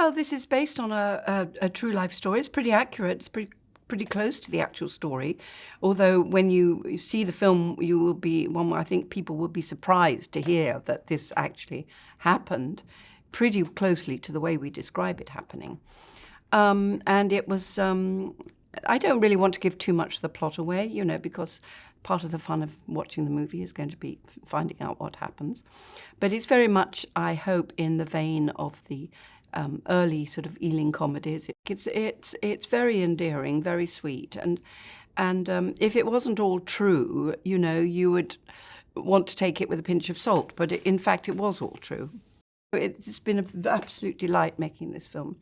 Well, this is based on a true life story. It's pretty accurate. It's pretty close to the actual story. Although when you see the film, you will be I think people will be surprised to hear that this actually happened pretty closely to the way we describe it happening. And it was. I don't really want to give too much of the plot away, because part of the fun of watching the movie is going to be finding out what happens. But it's very much, I hope, in the vein of the early sort of Ealing comedies. It's very endearing, very sweet, and if it wasn't all true, you would want to take it with a pinch of salt. But in fact, it was all true. It's been an absolute delight making this film.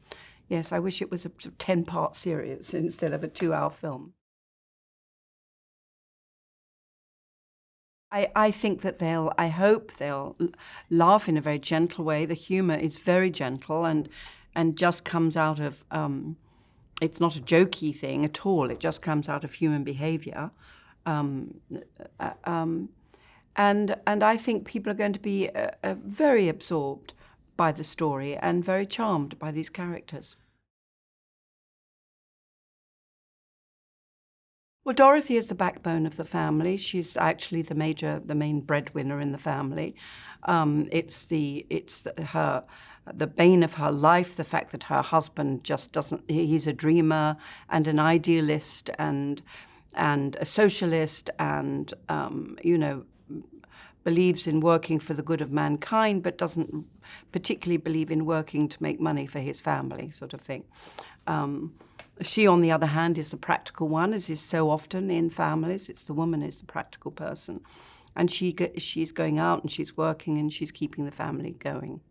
Yes, I wish it was a 10-part series instead of a 2-hour film. I think that I hope they'll laugh in a very gentle way. The humour is very gentle and just comes out of, it's not a jokey thing at all. It just comes out of human behaviour. And I think people are going to be very absorbed by the story and very charmed by these characters. Well, Dorothy is the backbone of the family. She's actually the main breadwinner in the family. It's the bane of her life, the fact that her husband just doesn't. He's a dreamer and an idealist and a socialist and believes in working for the good of mankind, but doesn't particularly believe in working to make money for his family, sort of thing. She, on the other hand, is the practical one, as is so often in families. It's the woman is the practical person. And she's going out and she's working and she's keeping the family going.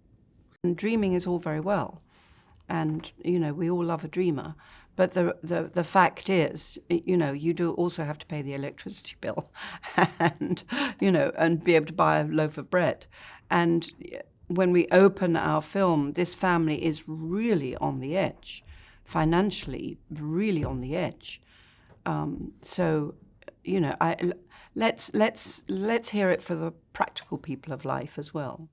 And dreaming is all very well. And, we all love a dreamer. But the fact is, you do also have to pay the electricity bill and, and be able to buy a loaf of bread. And when we open our film, this family is really on the edge. Financially, really on the edge. So, let's hear it for the practical people of life as well.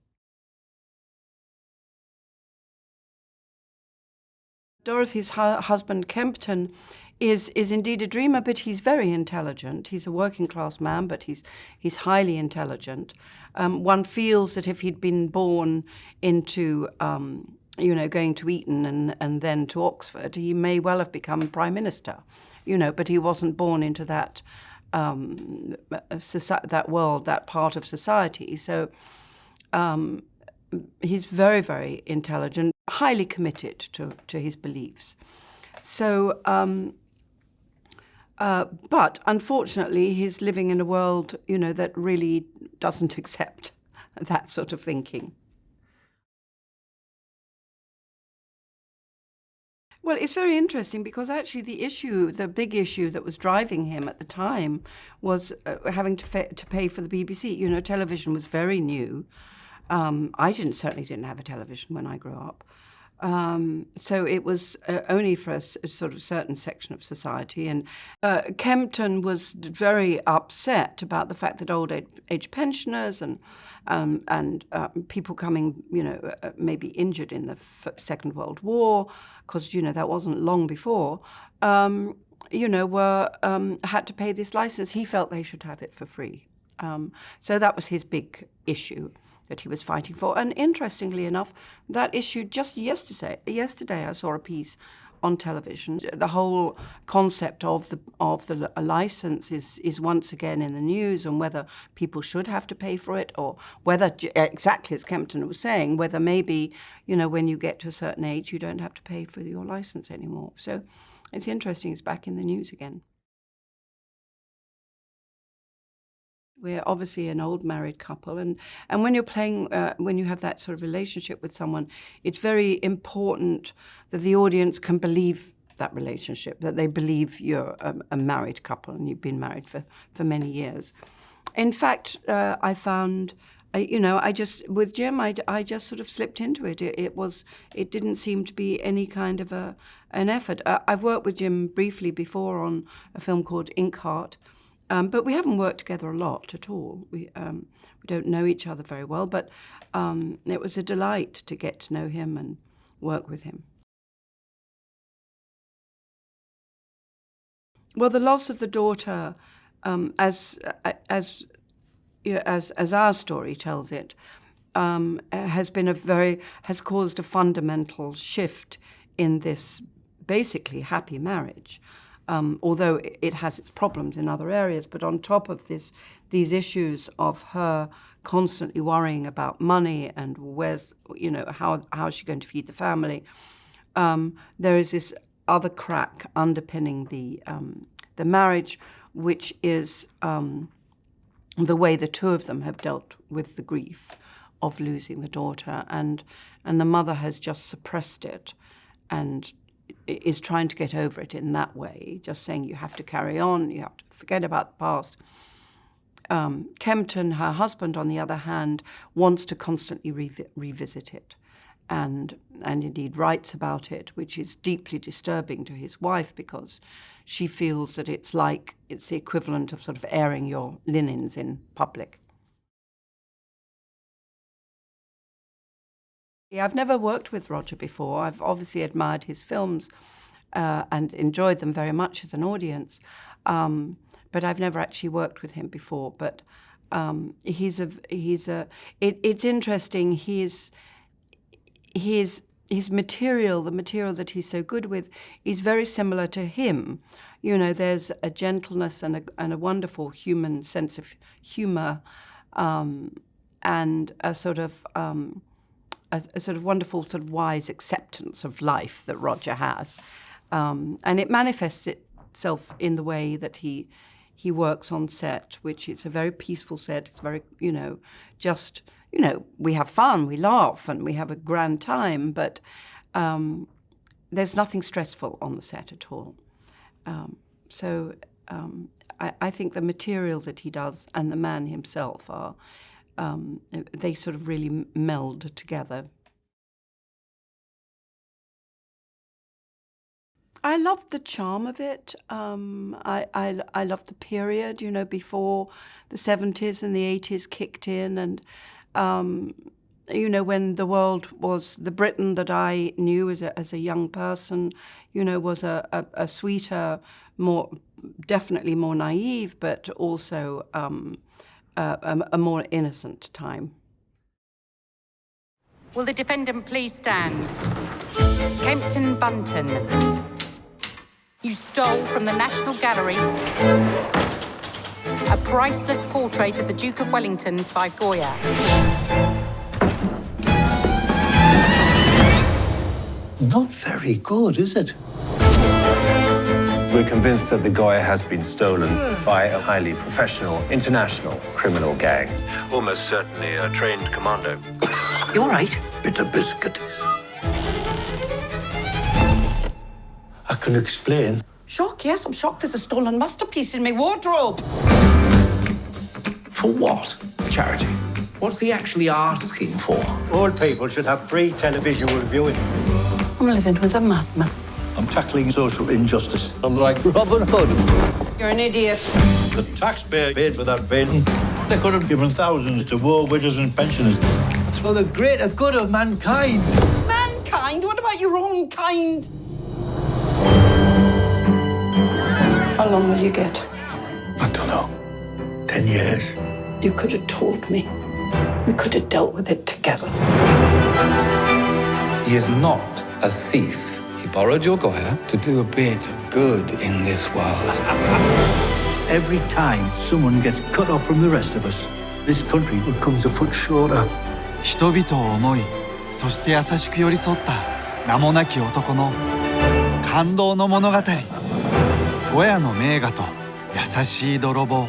Dorothy's husband, Kempton, is indeed a dreamer, but he's very intelligent. He's a working class man, but he's highly intelligent. One feels that if he'd been born into going to Eton and then to Oxford, he may well have become Prime Minister, but he wasn't born into that that world, that part of society. So he's very, very intelligent, highly committed to his beliefs. So, but unfortunately, he's living in a world, that really doesn't accept that sort of thinking. Well, it's very interesting because actually the big issue that was driving him at the time was having to pay for the BBC. Television was very new. I certainly didn't have a television when I grew up. So it was only for a sort of certain section of society. And Kempton was very upset about the fact that old age pensioners and people coming, maybe injured in the Second World War, because, that wasn't long before, had to pay this license. He felt they should have it for free. So that was his big issue that he was fighting for. And interestingly enough, that issue just yesterday I saw a piece on television. The whole concept of the license is once again in the news, and whether people should have to pay for it, or whether, exactly as Kempton was saying, whether maybe, when you get to a certain age, you don't have to pay for your license anymore. So it's interesting, it's back in the news again. We're obviously an old married couple, and when you're playing, when you have that sort of relationship with someone, it's very important that the audience can believe that relationship, that they believe you're a married couple and you've been married for many years. In fact, I found, with Jim, I just sort of slipped into it. It didn't seem to be any kind of an effort. I've worked with Jim briefly before on a film called Inkheart. But we haven't worked together a lot at all. We don't know each other very well, but it was a delight to get to know him and work with him. Well, the loss of the daughter, as our story tells it, has caused a fundamental shift in this basically happy marriage. Although it has its problems in other areas, but on top of these issues of her constantly worrying about money and how is she going to feed the family, there is this other crack underpinning the marriage, which is the way the two of them have dealt with the grief of losing the daughter, and the mother has just suppressed it and is trying to get over it in that way, just saying you have to carry on, you have to forget about the past. Kempton, her husband, on the other hand, wants to constantly revisit it and indeed writes about it, which is deeply disturbing to his wife because she feels that it's the equivalent of sort of airing your linens in public. Yeah, I've never worked with Roger before. I've obviously admired his films and enjoyed them very much as an audience, but I've never actually worked with him before. But it's interesting. His material, the material that he's so good with, is very similar to him. There's a gentleness and a wonderful human sense of humor, and a sort of wonderful, sort of wise acceptance of life that Roger has. And it manifests itself in the way that he works on set, which is a very peaceful set. It's very, we have fun, we laugh, and we have a grand time, but there's nothing stressful on the set at all. I think the material that he does and the man himself are, they sort of really meld together. I loved the charm of it. I loved the period, before the 70s and the 80s kicked in, and when the world was the Britain that I knew as a young person, was a sweeter, definitely more naive, but also a more innocent time. Will the defendant please stand? Kempton Bunton, you stole from the National Gallery a priceless portrait of the Duke of Wellington by Goya. Not very good, is it? We're convinced that the Goya has been stolen by a highly professional, international criminal gang. Almost certainly a trained commando. You all right? Bit of biscuit. I can explain. Shock, yes, I'm shocked. There's a stolen masterpiece in my wardrobe. For what? Charity. What's he actually asking for? All people should have free television viewing. I'm living with a madman. I'm tackling social injustice. I'm like Robin Hood. You're an idiot. The taxpayer paid for that bin. They could have given thousands to war widows and pensioners. It's for the greater good of mankind. Mankind? What about your own kind? How long will you get? I don't know. 10 years. You could have told me. We could have dealt with it together. He is not a thief. He borrowed your Goya to do a bit of good in this world. Every time someone gets cut off from the rest of us, this country becomes a foot shorter. 人々を思い、そして優しく寄り添った名もなき男の感動の物語。ゴヤの名画と優しい泥棒。